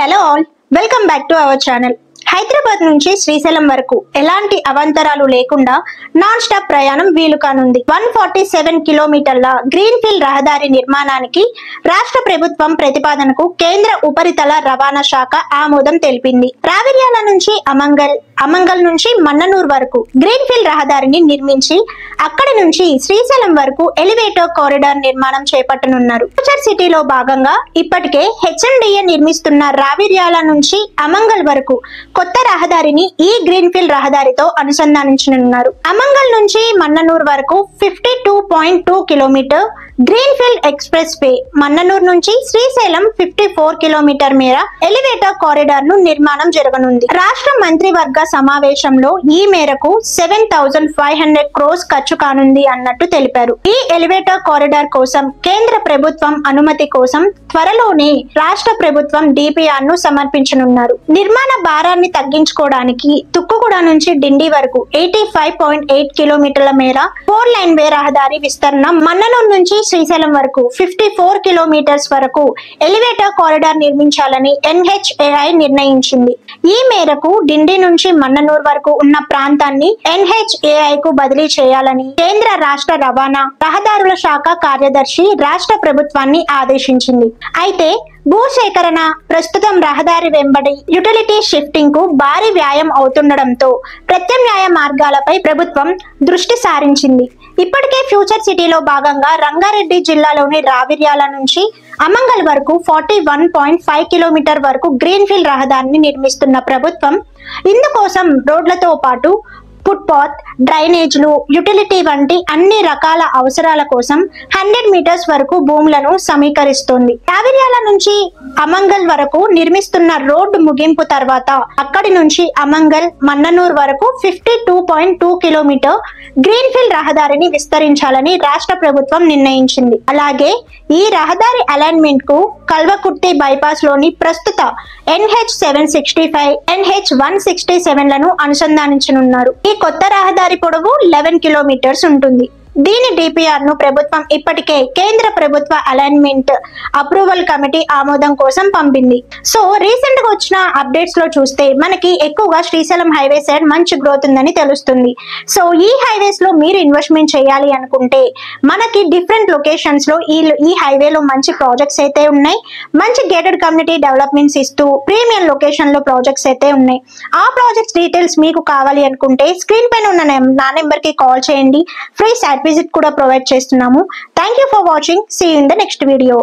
Hello all, welcome back to our channel. Hyderabad నుంచి శ్రీశైలం వరకు ఎలాంటి అవాంతరాలు లేకుండా నాన్ స్టాప్ ప్రయాణం వీలు కానుంది. 147 కిలోమీటర్ల గ్రీన్ ఫీల్డ్ రహదారి నిర్మాణానికి రాష్ట్ర ప్రభుత్వం ప్రతిపాదనకు కేంద్ర ఉపరితల రవాణా శాఖ ఆమోదం తెలిపింది. రావిర్యాల నుంచి అమంగల్ నుంచి మన్ననూర్ వరకు గ్రీన్ ఫీల్డ్ రహదారిని నిర్మించి అక్కడి నుంచి శ్రీశైలం వరకు ఎలివేటర్ కారిడార్ నిర్మాణం చేపట్టనున్నారు. ఫ్యూచర్ సిటీలో భాగంగా ఇప్పటికే హెచ్ఎండిఏ నిర్మిస్తున్న రావిర్యాల నుంచి అమంగల్ వరకు కొత్త రహదారిని ఈ గ్రీన్ ఫీల్డ్ రహదారితో అనుసంధానించనున్నారు. అమంగల్ నుంచి మన్ననూర్ వరకు 52.2 kilometre green field expressway, Mannanur నుంచి శ్రీశైలం 54 కిలోమీటర్ మేర ఎలివేటర్ కారిడార్ ను నిర్మాణం జరగనుంది. రాష్ట్ర మంత్రివర్గ సమావేశంలో ఈ మేరకు 7,500 crores ఖర్చు కానుంది అన్నట్టు తెలిపారు. ఈ ఎలివేటర్ కారిడార్ కోసం కేంద్ర ప్రభుత్వం అనుమతి కోసం త్వరలోనే రాష్ట్ర ప్రభుత్వం డిపిఆర్ ను సమర్పించనున్నారు. నిర్మాణ భారాన్ని తగ్గించుకోవడానికి తుక్కుగూడ నుంచి డిండి వరకు 85.8 కిలోమీటర్ల మేర 4 లైన్ వే రహదారి విస్తరణ, మన్ననూరు నుంచి శ్రీశైలం వరకు 54 కిలోమీటర్స్ వరకు ఎలివేటర్ కారిడార్ నిర్మించాలని NHAI నిర్ణయించింది. ఈ మేరకు డిండి నుంచి మన్ననూరు వరకు ఉన్న ప్రాంతాన్ని NHAI కు బదిలీ చేయాలని కేంద్ర రాష్ట్ర రవాణా రహదారుల శాఖ కార్యదర్శి రాష్ట్ర ప్రభుత్వాన్ని ఆదేశించింది. అయితే భూసేకరణ ప్రస్తుతం రహదారి వెంబడి యుటిలిటీ షిఫ్టింగ్ కు భారీ వ్యాయం అవుతుండటంతో ప్రత్యామ్నాయ మార్గాలపై ప్రభుత్వం దృష్టి సారించింది. ఇప్పటికే ఫ్యూచర్ సిటీలో భాగంగా రంగారెడ్డి జిల్లాలోని రావిర్యాల నుంచి అమంగల్ వరకు 41.5 కిలోమీటర్ వరకు గ్రీన్ ఫీల్డ్ రహదారిని నిర్మిస్తున్న ప్రభుత్వం ఇందుకోసం రోడ్లతో పాటు ఫుట్పాత్, డ్రైనేజ్లు, యుటిలిటీ వంటి అన్ని రకాల అవసరాల కోసం 100 మీటర్స్ వరకు భూములను సమీకరిస్తోంది. రావిర్యాల నుంచి అమంగల్ వరకు నిర్మిస్తున్న రోడ్డు ముగింపు తర్వాత అక్కడి నుంచి అమంగల్, మన్ననూర్ వరకు 52.2 కిలోమీటర్ గ్రీన్ ఫీల్డ్ రహదారిని విస్తరించాలని రాష్ట్ర ప్రభుత్వం నిర్ణయించింది. అలాగే ఈ రహదారి అలైన్మెంట్ కు కల్వకుర్తి బైపాస్ లోని ప్రస్తుత NH765, NH167 లను అనుసంధానించనున్నారు. ఈ కొత్త రహదారి పొడవు 11 కిలోమీటర్స్ ఉంటుంది. దీని డిపిఆర్ ను ప్రభుత్వం ఇప్పటికే కేంద్ర ప్రభుత్వ అలైన్మెంట్ అప్రూవల్ కమిటీ ఆమోదం కోసం పంపింది. సో రీసెంట్ గా వచ్చిన అప్డేట్స్ లో చూస్తే మనకి ఎక్కువగా శ్రీశైలం హైవే సైడ్ మంచి గ్రోత్ ఉందని తెలుస్తుంది. సో ఈ హైవేస్ లో మీరు ఇన్వెస్ట్మెంట్ చేయాలి అనుకుంటే మనకి డిఫరెంట్ లొకేషన్స్ లో ఈ హైవేలో మంచి ప్రాజెక్ట్స్ అయితే ఉన్నాయి. మంచి గేటెడ్ కమ్యూనిటీ డెవలప్మెంట్స్ ఇస్తూ ప్రీమియం లొకేషన్ లో ప్రాజెక్ట్స్ అయితే ఉన్నాయి. ఆ ప్రాజెక్ట్స్ డీటెయిల్స్ మీకు కావాలి అనుకుంటే స్క్రీన్ పైన ఉన్న నా నెంబర్ కి కాల్ చేయండి. ఫ్రీ సైట్ విజిట్ కూడా ప్రొవైడ్ చేస్తున్నాము. Thank you for watching. See you in the next video.